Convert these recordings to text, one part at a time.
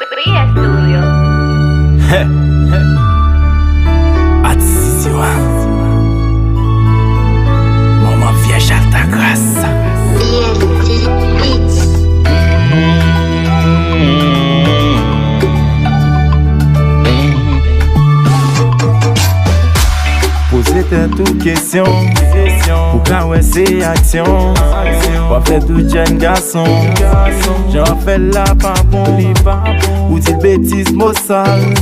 Free Studio. Atsisiwa Maman vieille alta grâce. Posez-toi toute question pour qu'à c'est action. Pas fait tout jeune garçon. J'en fais là pas bon. Ou dit bêtise mot sale.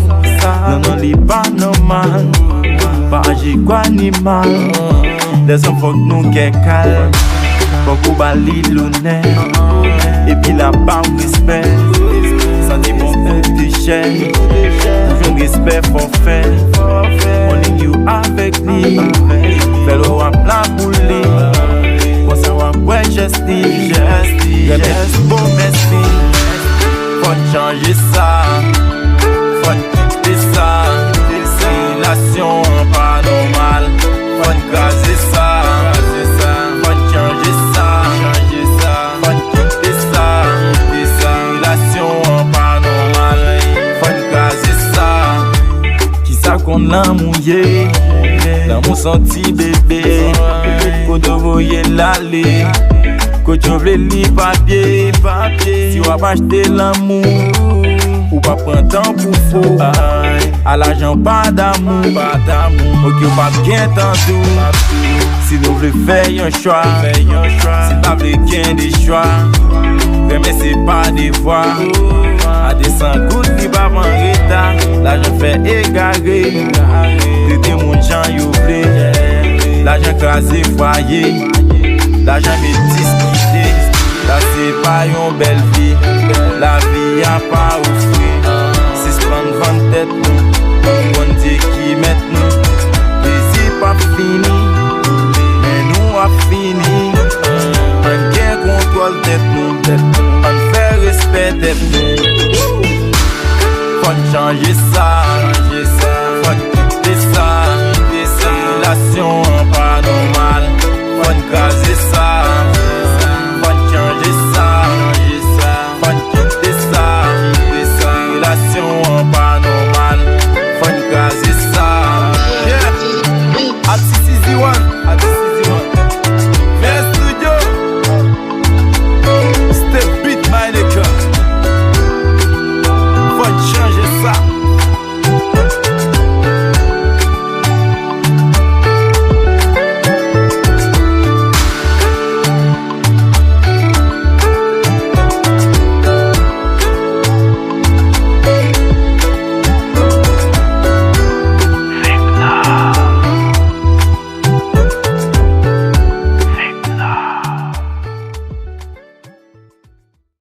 Non, li pas normal. Pas agir quoi ni mal. Les enfants que nous qu'est calme. Faut qu'on bali l'honneur. Et puis là pas respect. Senti mon coup de chaîne. Toujours respect pour faire. On est you avec lui. Fais-le à plat pour lui. Pour savoir ouais justice. Remettre bon merci. Faut changer ça. Faut quitter ça. Relation pas normale. Faut gazer ça. Faut changer ça. Faut quitter ça. Relation pas normale. Faut gazer ça. Qui ça qu'on l'a mouillé? Dans mon senti bébé. Qu'on te voyait l'aller. Que tu veux li papier. Si on va acheter l'amour. Ou pas prendre temps pour faux. À l'argent pas d'amour. Ok ou pas bien tantôt. Si nous voulons faire un choix. Si pas voulons gain des choix. Mais c'est pas des voix. À des 100 gouttes qui va en retard. L'argent fait égarer. Traiter mon gens y'oublie. L'argent crasé foyer. L'argent me discuté. Là c'est pas une belle vie. La vie a pas offert. Si se prendre 20 têtes nous. Bon Dieu qui met nous. Plaisir pas fini. Mais nous a fini. On gain contrôle tête nous. On fait respect tête nous. Faut changer ça. Faut quitter ça. Relation pas normale. Faut gazer ça.